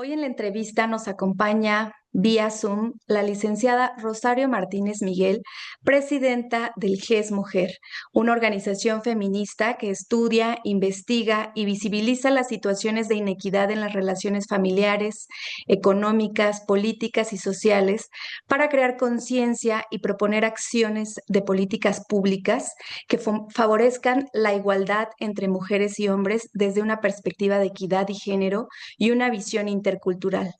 Hoy en la entrevista nos acompaña vía Zoom la licenciada Rosario Martínez Miguel, presidenta del GES Mujer, una organización feminista que estudia, investiga y visibiliza las situaciones de inequidad en las relaciones familiares, económicas, políticas y sociales para crear conciencia y proponer acciones de políticas públicas que favorezcan la igualdad entre mujeres y hombres desde una perspectiva de equidad y género y una visión intercultural.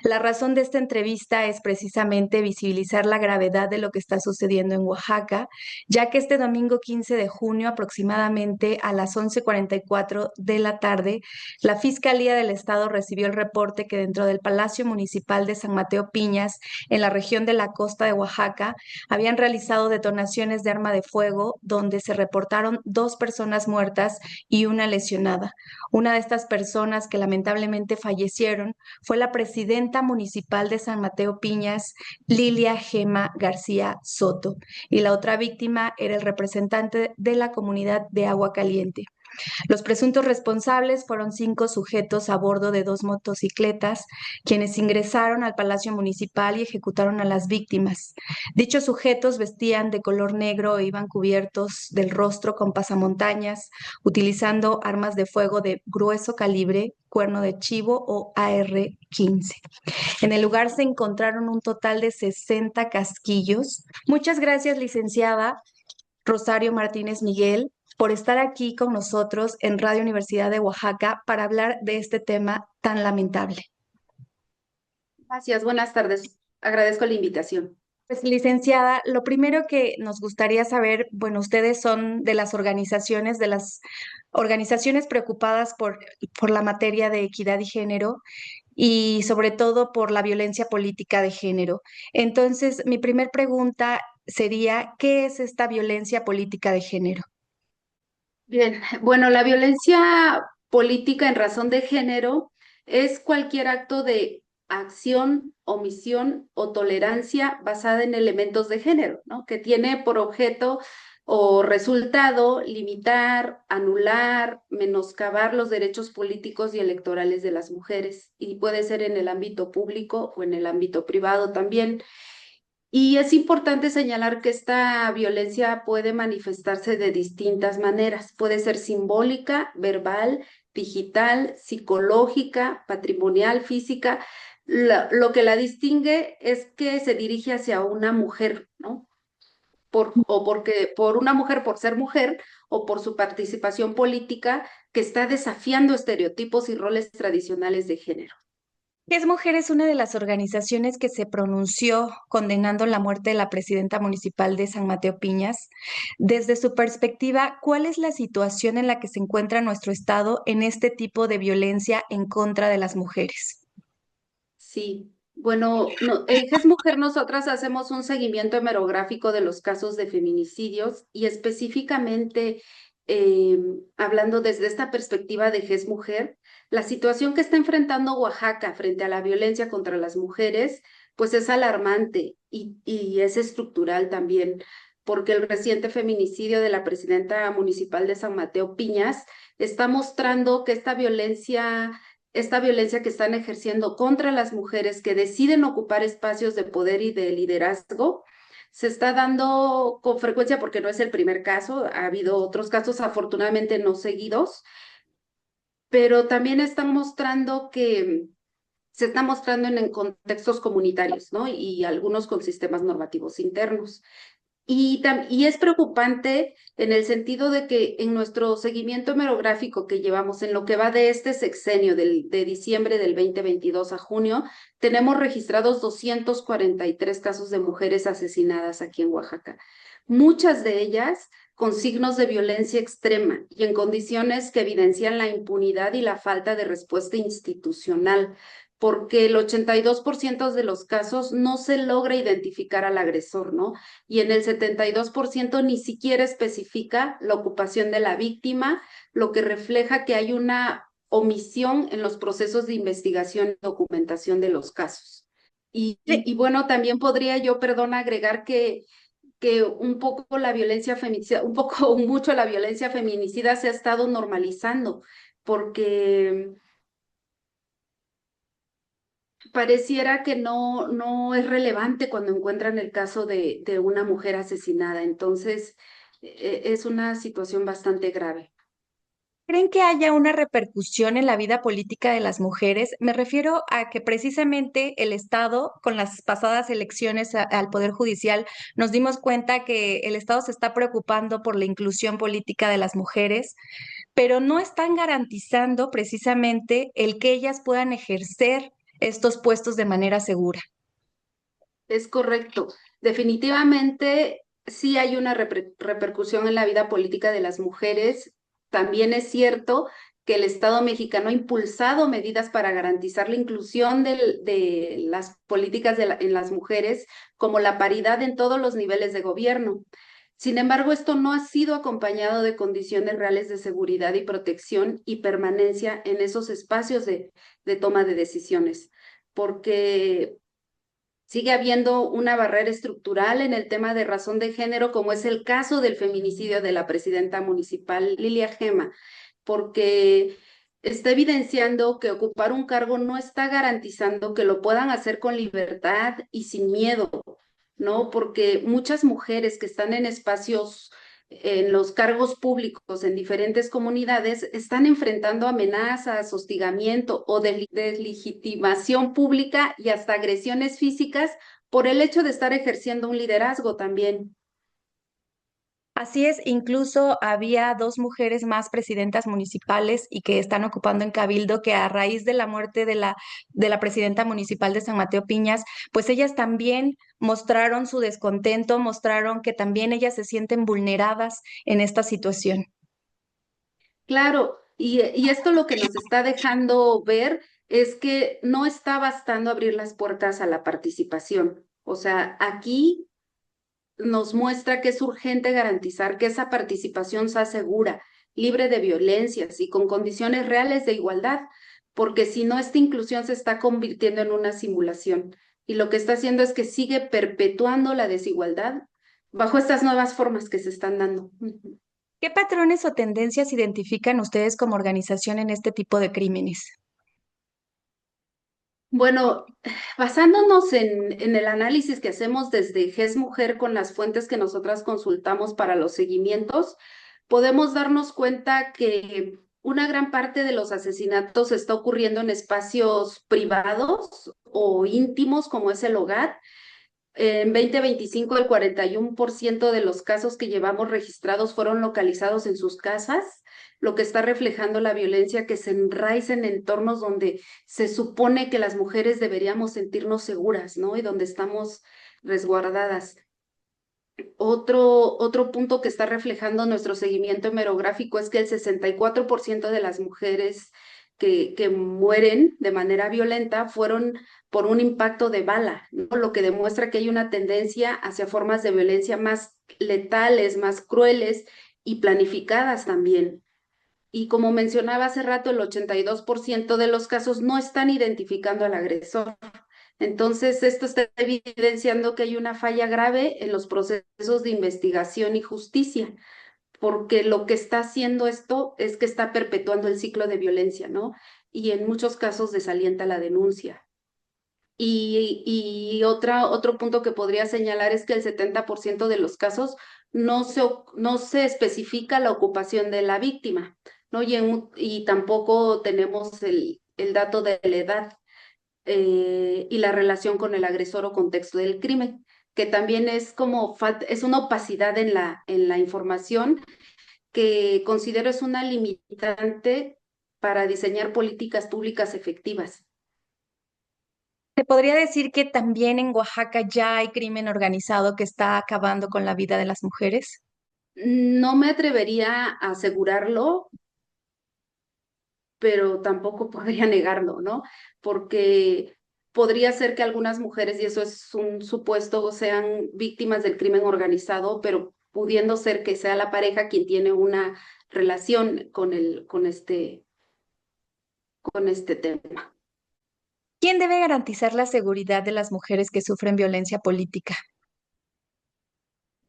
La razón de esta entrevista es precisamente visibilizar la gravedad de lo que está sucediendo en Oaxaca, ya que este domingo 15 de junio, aproximadamente a las 11:44 de la tarde, la Fiscalía del Estado recibió el reporte que dentro del Palacio Municipal de San Mateo Piñas, en la región de la costa de Oaxaca, habían realizado detonaciones de arma de fuego, donde se reportaron 2 personas muertas y una lesionada. Una de estas personas que lamentablemente fallecieron fue la presidenta municipal de San Mateo Piñas, Lilia Gema García Soto, y la otra víctima era el representante de la comunidad de Agua Caliente. Los presuntos responsables fueron 5 sujetos a bordo de 2 motocicletas, quienes ingresaron al Palacio Municipal y ejecutaron a las víctimas. Dichos sujetos vestían de color negro e iban cubiertos del rostro con pasamontañas, utilizando armas de fuego de grueso calibre, cuerno de chivo o AR-15. En el lugar se encontraron un total de 60 casquillos. Muchas gracias, licenciada Rosario Martínez Miguel, por estar aquí con nosotros en Radio Universidad de Oaxaca para hablar de este tema tan lamentable. Gracias, buenas tardes. Agradezco la invitación. Pues, licenciada, lo primero que nos gustaría saber, bueno, ustedes son de las organizaciones preocupadas por la materia de equidad y género y sobre todo por la violencia política de género. Entonces, mi primer pregunta sería, ¿qué es esta violencia política de género? Bien, bueno, la violencia política en razón de género es cualquier acto de acción, omisión o tolerancia basada en elementos de género, ¿no? Que tiene por objeto o resultado limitar, anular, menoscabar los derechos políticos y electorales de las mujeres. Y puede ser en el ámbito público o en el ámbito privado también. Y es importante señalar que esta violencia puede manifestarse de distintas maneras. Puede ser simbólica, verbal, digital, psicológica, patrimonial, física. Lo que la distingue es que se dirige hacia una mujer, ¿no? Por una mujer por ser mujer o por su participación política que está desafiando estereotipos y roles tradicionales de género. Es Mujer es una de las organizaciones que se pronunció condenando la muerte de la presidenta municipal de San Mateo Piñas. Desde su perspectiva, ¿cuál es la situación en la que se encuentra nuestro estado en este tipo de violencia en contra de las mujeres? Sí, bueno, en GES Mujer nosotras hacemos un seguimiento hemerográfico de los casos de feminicidios y específicamente eh, hablando desde esta perspectiva de GES Mujer, la situación que está enfrentando Oaxaca frente a la violencia contra las mujeres, pues es alarmante y es estructural también, porque el reciente feminicidio de la presidenta municipal de San Mateo Piñas está mostrando que esta violencia que están ejerciendo contra las mujeres que deciden ocupar espacios de poder y de liderazgo, se está dando con frecuencia porque no es el primer caso, ha habido otros casos afortunadamente no seguidos, pero también están mostrando que se está mostrando en contextos comunitarios, ¿no? Y algunos con sistemas normativos internos. Y es preocupante en el sentido de que en nuestro seguimiento hemerográfico que llevamos en lo que va de este sexenio de diciembre del 2022 a junio, tenemos registrados 243 casos de mujeres asesinadas aquí en Oaxaca. Muchas de ellas con signos de violencia extrema y en condiciones que evidencian la impunidad y la falta de respuesta institucional, porque el 82% de los casos no se logra identificar al agresor, ¿no? Y en el 72% ni siquiera especifica la ocupación de la víctima, lo que refleja que hay una omisión en los procesos de investigación y documentación de los casos. Y bueno, también podría yo, perdón, agregar que un poco la violencia feminicida, un poco o mucho la violencia feminicida se ha estado normalizando, porque pareciera que no es relevante cuando encuentran el caso de una mujer asesinada. Entonces, es una situación bastante grave. ¿Creen que haya una repercusión en la vida política de las mujeres? Me refiero a que precisamente el Estado, con las pasadas elecciones al Poder Judicial, nos dimos cuenta que el Estado se está preocupando por la inclusión política de las mujeres, pero no están garantizando precisamente el que ellas puedan ejercer estos puestos de manera segura. Es correcto. Definitivamente sí hay una repercusión en la vida política de las mujeres. También es cierto que el Estado mexicano ha impulsado medidas para garantizar la inclusión de las políticas en las mujeres, como la paridad en todos los niveles de gobierno. Sin embargo, esto no ha sido acompañado de condiciones reales de seguridad y protección y permanencia en esos espacios de toma de decisiones, porque sigue habiendo una barrera estructural en el tema de razón de género, como es el caso del feminicidio de la presidenta municipal Lilia Gema, porque está evidenciando que ocupar un cargo no está garantizando que lo puedan hacer con libertad y sin miedo, ¿no? Porque muchas mujeres que están en espacios, en los cargos públicos en diferentes comunidades, están enfrentando amenazas, hostigamiento o deslegitimación pública y hasta agresiones físicas por el hecho de estar ejerciendo un liderazgo también. Así es, incluso había dos mujeres más presidentas municipales y que están ocupando en Cabildo, que a raíz de la muerte de la presidenta municipal de San Mateo Piñas, pues ellas también mostraron su descontento, mostraron que también ellas se sienten vulneradas en esta situación. Claro, y esto lo que nos está dejando ver es que no está bastando abrir las puertas a la participación. O sea, aquí nos muestra que es urgente garantizar que esa participación sea segura, libre de violencias y con condiciones reales de igualdad, porque si no, esta inclusión se está convirtiendo en una simulación y lo que está haciendo es que sigue perpetuando la desigualdad bajo estas nuevas formas que se están dando. ¿Qué patrones o tendencias identifican ustedes como organización en este tipo de crímenes? Bueno, basándonos en el análisis que hacemos desde GES Mujer con las fuentes que nosotras consultamos para los seguimientos, podemos darnos cuenta que una gran parte de los asesinatos está ocurriendo en espacios privados o íntimos, como es el hogar. En 2025, el 41% de los casos que llevamos registrados fueron localizados en sus casas, lo que está reflejando la violencia que se enraiza en entornos donde se supone que las mujeres deberíamos sentirnos seguras, ¿no? Y donde estamos resguardadas. Otro punto que está reflejando nuestro seguimiento hemerográfico es que el 64% de las mujeres que mueren de manera violenta fueron por un impacto de bala, ¿no? Lo que demuestra que hay una tendencia hacia formas de violencia más letales, más crueles y planificadas también. Y como mencionaba hace rato, el 82% de los casos no están identificando al agresor. Entonces, esto está evidenciando que hay una falla grave en los procesos de investigación y justicia, porque lo que está haciendo esto es que está perpetuando el ciclo de violencia, ¿no? Y en muchos casos desalienta la denuncia. Otro punto que podría señalar es que el 70% de los casos no se especifica la ocupación de la víctima, ¿no? Y tampoco tenemos el dato de la edad y la relación con el agresor o contexto del crimen, que también es como es una opacidad en la información que considero es una limitante para diseñar políticas públicas efectivas. ¿Se podría decir que también en Oaxaca ya hay crimen organizado que está acabando con la vida de las mujeres? No me atrevería a asegurarlo, pero tampoco podría negarlo, ¿no? Porque podría ser que algunas mujeres, y eso es un supuesto, sean víctimas del crimen organizado, pero pudiendo ser que sea la pareja quien tiene una relación con este tema. ¿Quién debe garantizar la seguridad de las mujeres que sufren violencia política?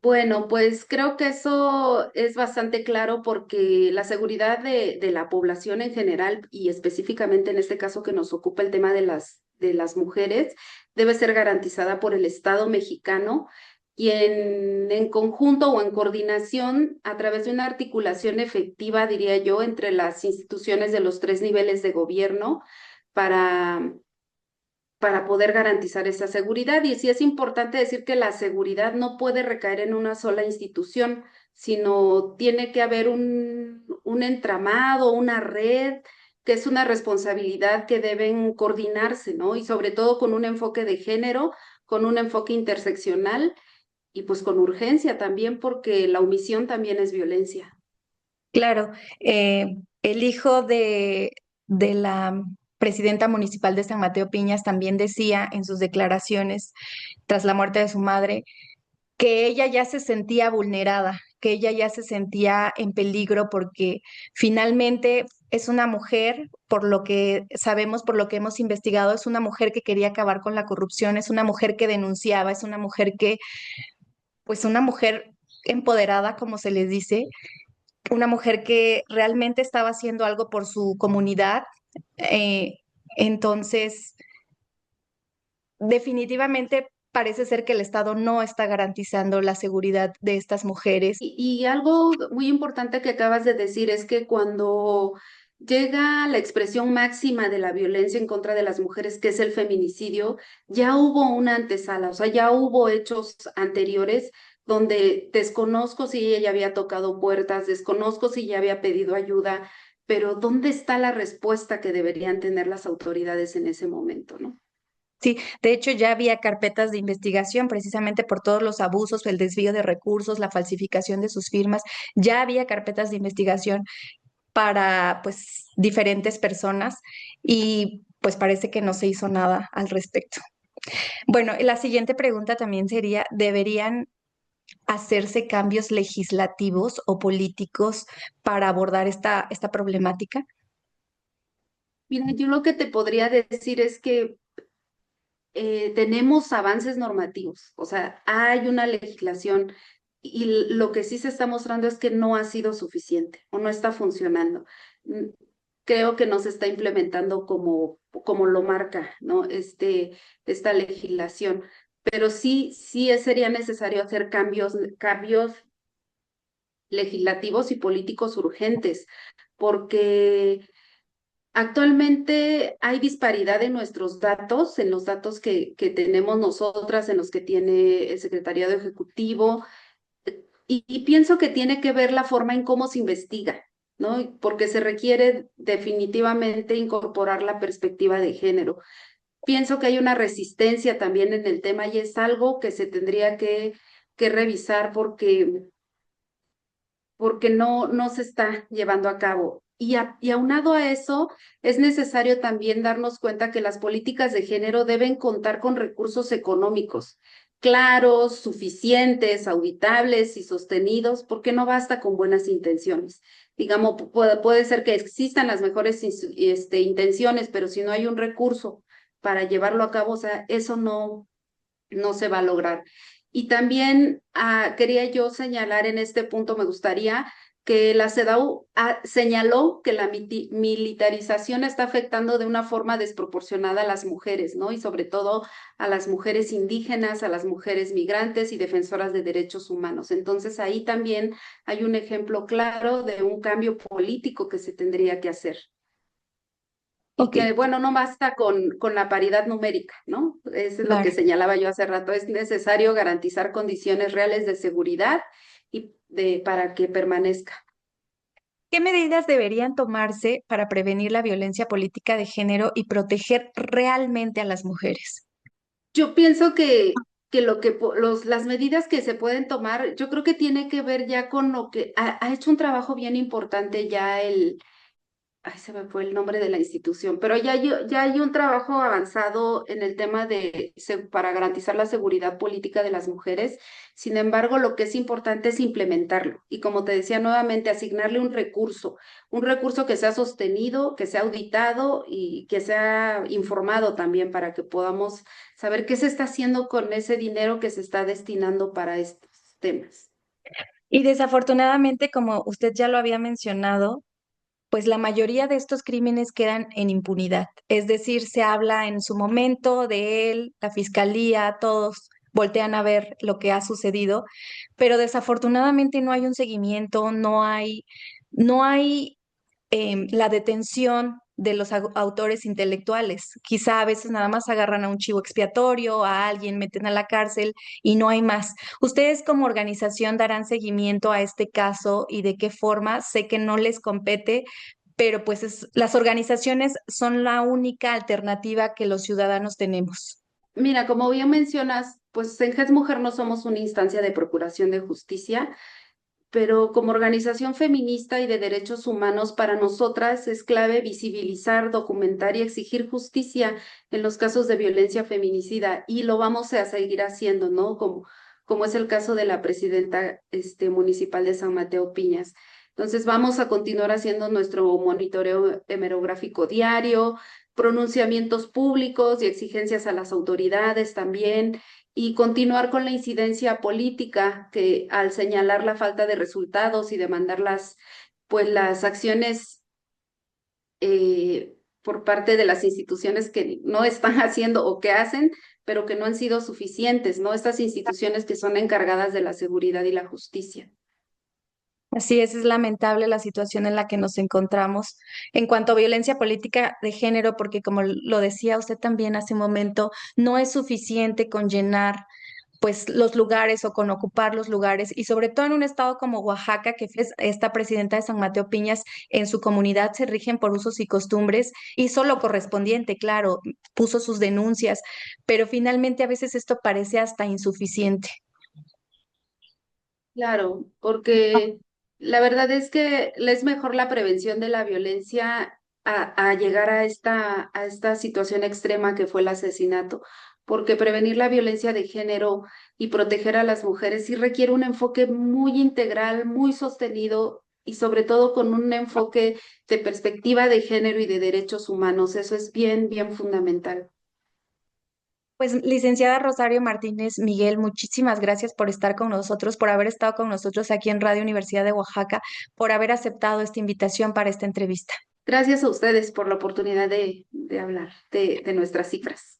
Bueno, pues creo que eso es bastante claro porque la seguridad de la población en general y específicamente en este caso que nos ocupa el tema de las mujeres debe ser garantizada por el Estado mexicano y en conjunto o en coordinación a través de una articulación efectiva, diría yo, entre las instituciones de los tres niveles de gobierno para, para poder garantizar esa seguridad. Y sí es importante decir que la seguridad no puede recaer en una sola institución, sino tiene que haber un entramado, una red, que es una responsabilidad que deben coordinarse, ¿no? Y sobre todo con un enfoque de género, con un enfoque interseccional y pues con urgencia también, porque la omisión también es violencia. Claro, el hijo de la presidenta municipal de San Mateo Piñas también decía en sus declaraciones tras la muerte de su madre que ella ya se sentía vulnerada, que ella ya se sentía en peligro porque finalmente es una mujer, por lo que sabemos, por lo que hemos investigado, es una mujer que quería acabar con la corrupción, es una mujer que denunciaba, es una mujer que, pues una mujer empoderada, como se les dice, una mujer que realmente estaba haciendo algo por su comunidad. eh, entonces, definitivamente parece ser que el Estado no está garantizando la seguridad de estas mujeres. Y algo muy importante que acabas de decir es que cuando llega la expresión máxima de la violencia en contra de las mujeres, que es el feminicidio, ya hubo una antesala, o sea, ya hubo hechos anteriores donde desconozco si ella ya había tocado puertas, desconozco si ya había pedido ayuda, pero ¿dónde está la respuesta que deberían tener las autoridades en ese momento, ¿no? Sí, de hecho ya había carpetas de investigación precisamente por todos los abusos, el desvío de recursos, la falsificación de sus firmas. Ya había carpetas de investigación para pues diferentes personas y pues parece que no se hizo nada al respecto. Bueno, la siguiente pregunta también sería, ¿deberían hacerse cambios legislativos o políticos para abordar esta problemática? Mira, yo lo que te podría decir es que tenemos avances normativos, o sea, hay una legislación y lo que sí se está mostrando es que no ha sido suficiente o no está funcionando. Mm, Creo que no se está implementando como lo marca, ¿no? Esta legislación. Pero sería necesario hacer cambios legislativos y políticos urgentes, porque actualmente hay disparidad en nuestros datos, en los datos que tenemos nosotras, en los que tiene el Secretariado Ejecutivo, y pienso que tiene que ver la forma en cómo se investiga, ¿no? Porque se requiere definitivamente incorporar la perspectiva de género. Pienso que hay una resistencia también en el tema y es algo que se tendría que revisar porque no se está llevando a cabo. Y aunado a eso, es necesario también darnos cuenta que las políticas de género deben contar con recursos económicos claros, suficientes, auditables y sostenidos, porque no basta con buenas intenciones. Digamos, puede ser que existan las mejores intenciones, pero si no hay un recurso para llevarlo a cabo, o sea, eso no se va a lograr. Y también quería yo señalar en este punto, me gustaría que la CEDAW señaló que la militarización está afectando de una forma desproporcionada a las mujeres, ¿no? Y sobre todo a las mujeres indígenas, a las mujeres migrantes y defensoras de derechos humanos. Entonces ahí también hay un ejemplo claro de un cambio político que se tendría que hacer. Y Ok, que, bueno, no basta con la paridad numérica, ¿no? Eso es lo que claro. señalaba yo hace rato. Es necesario garantizar condiciones reales de seguridad para que permanezca. ¿Qué medidas deberían tomarse para prevenir la violencia política de género y proteger realmente a las mujeres? Yo pienso que las medidas que se pueden tomar, yo creo que tiene que ver ya con lo que ha hecho un trabajo bien importante ya ay, se me fue el nombre de la institución, pero ya hay un trabajo avanzado en el tema para garantizar la seguridad política de las mujeres. Sin embargo, lo que es importante es implementarlo. Y como te decía nuevamente, asignarle un recurso que sea sostenido, que sea auditado y que sea informado también para que podamos saber qué se está haciendo con ese dinero que se está destinando para estos temas. Y desafortunadamente, como usted ya lo había mencionado, pues la mayoría de estos crímenes quedan en impunidad. Es decir, se habla en su momento de él, la fiscalía, todos voltean a ver lo que ha sucedido, pero desafortunadamente no hay un seguimiento, no hay la detención de los autores intelectuales. Quizá a veces nada más agarran a un chivo expiatorio, a alguien meten a la cárcel y no hay más. ¿Ustedes como organización darán seguimiento a este caso y de qué forma? Sé que no les compete, pero pues las organizaciones son la única alternativa que los ciudadanos tenemos. Mira, como bien mencionas, pues en GES Mujer no somos una instancia de procuración de justicia, pero como organización feminista y de derechos humanos, para nosotras es clave visibilizar, documentar y exigir justicia en los casos de violencia feminicida y lo vamos a seguir haciendo, ¿no? Como es el caso de la presidenta municipal de San Mateo Piñas. Entonces vamos a continuar haciendo nuestro monitoreo hemerográfico diario, pronunciamientos públicos y exigencias a las autoridades también y continuar con la incidencia política que al señalar la falta de resultados y demandar pues las acciones por parte de las instituciones que no están haciendo o que hacen, pero que no han sido suficientes, ¿no? Estas instituciones que son encargadas de la seguridad y la justicia. Así es lamentable la situación en la que nos encontramos en cuanto a violencia política de género, porque como lo decía usted también hace un momento, no es suficiente con llenar pues los lugares o con ocupar los lugares y sobre todo en un estado como Oaxaca, que es esta presidenta de San Mateo Piñas, en su comunidad se rigen por usos y costumbres, hizo lo correspondiente, claro, puso sus denuncias, pero finalmente a veces esto parece hasta insuficiente. Claro, porque la verdad es que es mejor la prevención de la violencia a llegar a esta situación extrema que fue el asesinato, porque prevenir la violencia de género y proteger a las mujeres sí requiere un enfoque muy integral, muy sostenido y sobre todo con un enfoque de perspectiva de género y de derechos humanos. Eso es bien, bien fundamental. Pues, licenciada Rosario Martínez Miguel, muchísimas gracias por estar con nosotros, por haber estado con nosotros aquí en Radio Universidad de Oaxaca, por haber aceptado esta invitación para esta entrevista. Gracias a ustedes por la oportunidad de hablar de nuestras cifras.